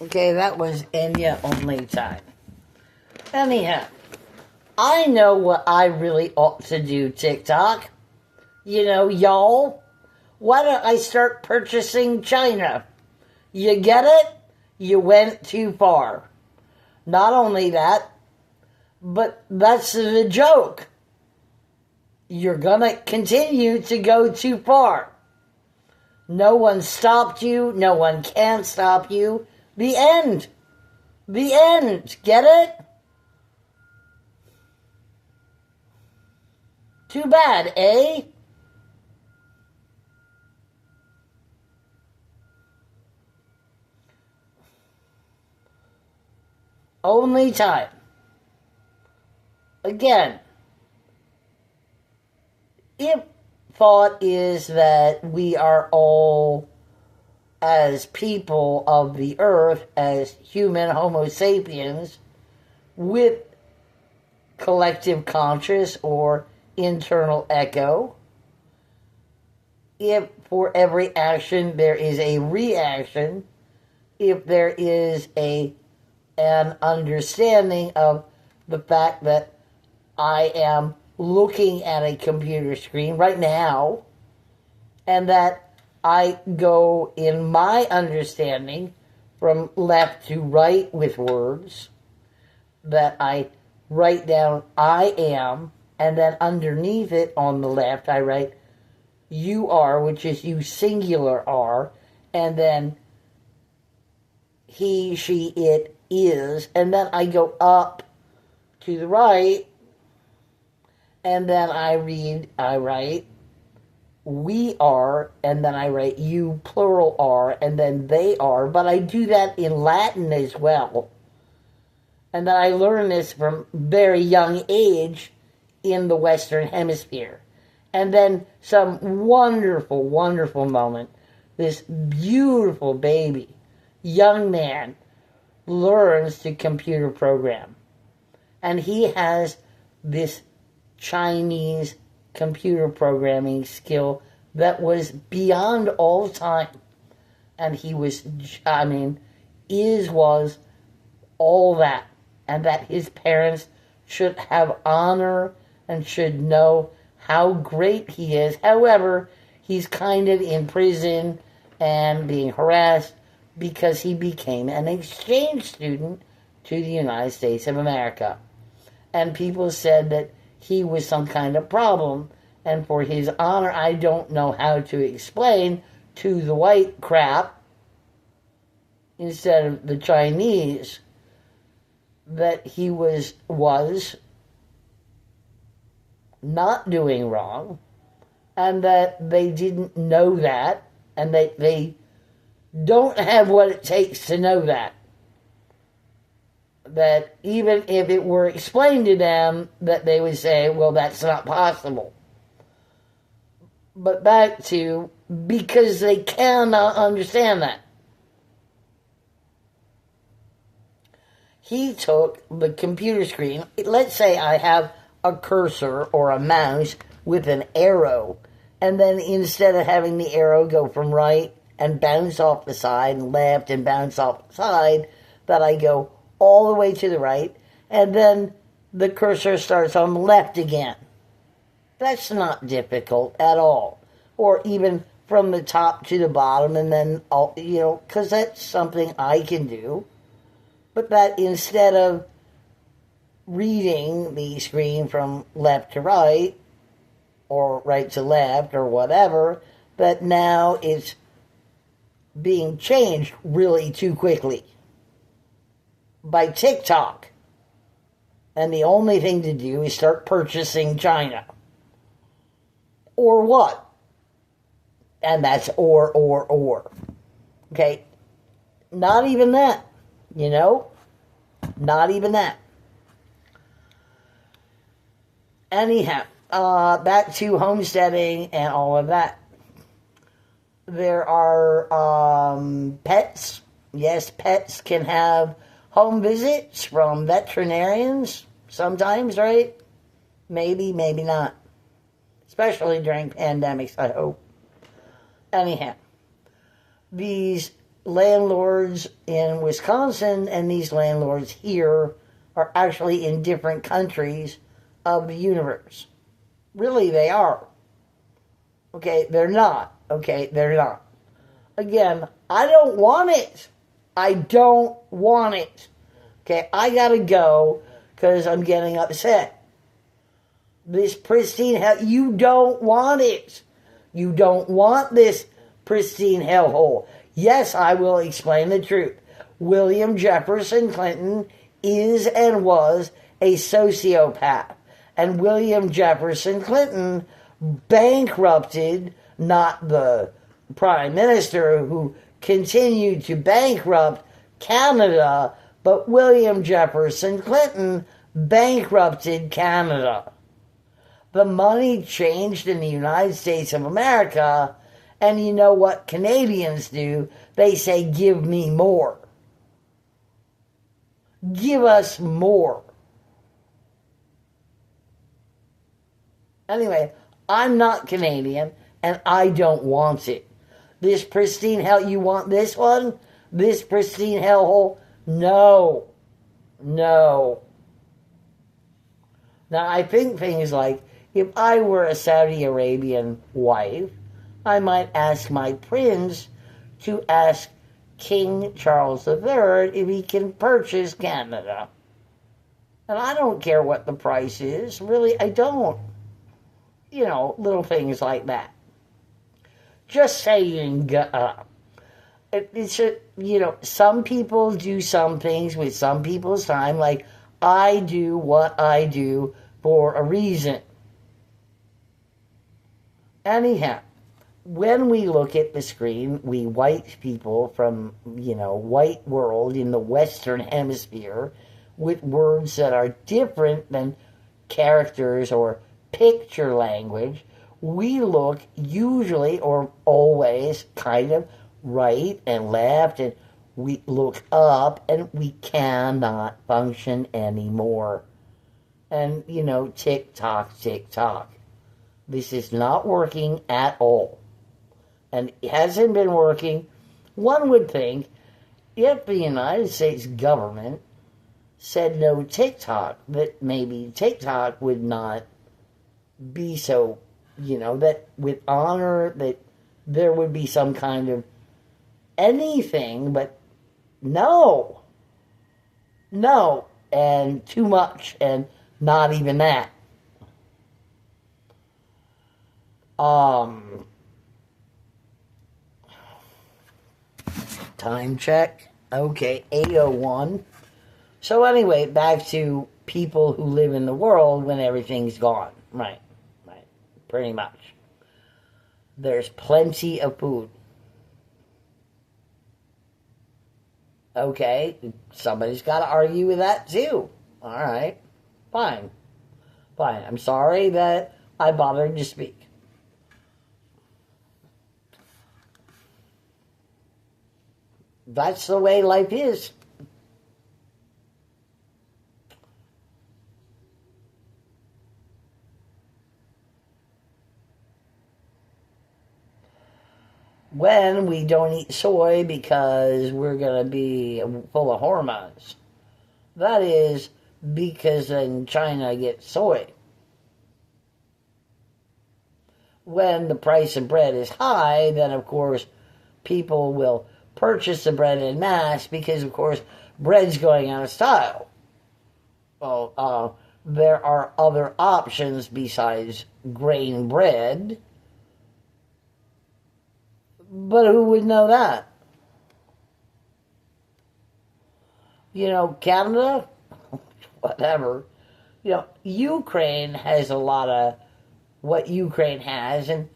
Okay, that was Enya Only Time. Anyhow, I know what I really ought to do, TikTok. You know, y'all. Why don't I start purchasing China? You get it? You went too far. Not only that, but that's the joke. You're gonna continue to go too far. No one stopped you. No one can stop you. The end. The end. Get it? Too bad, eh? Only time. Again, if thought is that we are all, as people of the earth, as human Homo sapiens, with collective conscious or internal echo, if for every action there is a reaction, if there is an understanding of the fact that I am looking at a computer screen right now, and that I go in my understanding from left to right with words, that I write down I am, and then underneath it on the left I write you are, which is you singular are, and then he, she, it is, and then I go up to the right, and then I write we are, and then I write you plural are, and then they are, but I do that in Latin as well. And then I learned this from very young age in the Western Hemisphere. And then some wonderful, wonderful moment, this beautiful baby, young man, learns to computer program. And he has this Chinese computer programming skill that was beyond all time. And he was, was all that. And that his parents should have honor and should know how great he is. However, he's kind of in prison and being harassed because he became an exchange student to the United States of America. And people said that he was some kind of problem. And for his honor, I don't know how to explain to the white crap, instead of the Chinese, that he was not doing wrong, and that they didn't know that, and they don't have what it takes to know that. That even if it were explained to them, that they would say, well, that's not possible. But back to, because they cannot understand that. He took the computer screen, let's say I have a cursor or a mouse with an arrow, and then instead of having the arrow go from right and bounce off the side and left and bounce off the side, that I go all the way to the right, and then the cursor starts on the left again. That's not difficult at all. Or even from the top to the bottom, and then, because that's something I can do. But that instead of reading the screen from left to right, or right to left, or whatever, that now it's being changed really too quickly by TikTok. And the only thing to do is start purchasing China. Or what? And that's or. Okay? Not even that. Not even that. Anyhow, back to homesteading and all of that. There are pets. Yes, pets can have home visits from veterinarians sometimes, right? Maybe, maybe not. Especially during pandemics, I hope. Anyhow, these landlords in Wisconsin and these landlords here are actually in different countries of the universe. Really, they are. Okay, they're not. Okay, they're not. Again, I don't want it. I don't want it. Okay, I gotta go because I'm getting upset. This pristine hell, you don't want it. You don't want this pristine hellhole. Yes, I will explain the truth. William Jefferson Clinton is and was a sociopath. And William Jefferson Clinton bankrupted not the prime minister who continued to bankrupt Canada, but William Jefferson Clinton bankrupted Canada. The money changed in the United States of America, and you know what Canadians do? They say, give me more. Give us more. Anyway, I'm not Canadian, and I don't want it. This pristine hell, you want this one? This pristine hellhole? No. No. Now, I think things like, if I were a Saudi Arabian wife, I might ask my prince to ask King Charles III if he can purchase Canada. And I don't care what the price is. Really, I don't. You know, little things like that. Just saying, it's a, you know, some people do some things with some people's time. Like, I do what I do for a reason. Anyhow, when we look at the screen, we white people from, you know, white world in the Western Hemisphere with words that are different than characters or picture language, we look usually or always kind of right and left, and we look up and we cannot function anymore. And, you know, tick tock, tick tock. This is not working at all. And it hasn't been working. One would think if the United States government said no TikTok, that maybe TikTok would not be so, you know, that with honor, that there would be some kind of anything, but no, and too much, and not even that. Time check. Okay, 8:01. So anyway, back to people who live in the world when everything's gone. Right. Pretty much. There's plenty of food. Okay, somebody's got to argue with that too. All right, fine. I'm sorry that I bothered to speak. That's the way life is. When we don't eat soy because we're going to be full of hormones. That is because in China get soy. When the price of bread is high, then of course people will purchase the bread en masse because of course bread's going out of style. Well, there are other options besides grain bread. But who would know that? You know, Canada, whatever. You know, Ukraine has a lot of what Ukraine has, and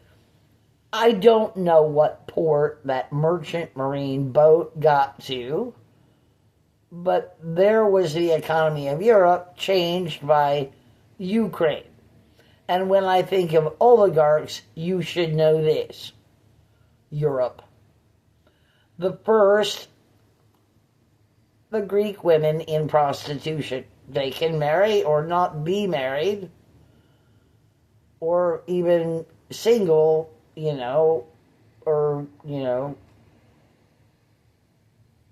I don't know what port that merchant marine boat got to, but there was the economy of Europe changed by Ukraine. And when I think of oligarchs, you should know this. Europe. The first, the Greek women in prostitution. They can marry or not be married, or even single, you know, or, you know,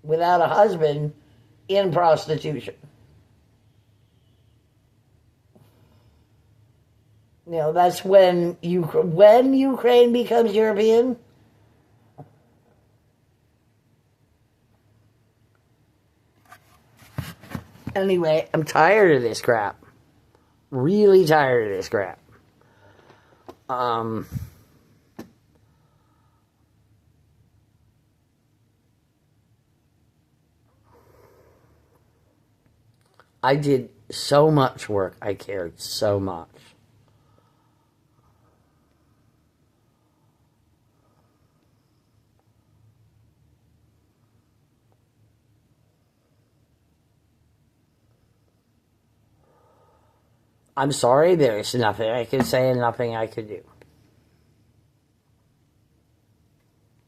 without a husband in prostitution. You know, that's when Ukraine becomes European. Anyway, I'm tired of this crap. Really tired of this crap. I did so much work. I cared so much. I'm sorry, there's nothing I could say and nothing I could do.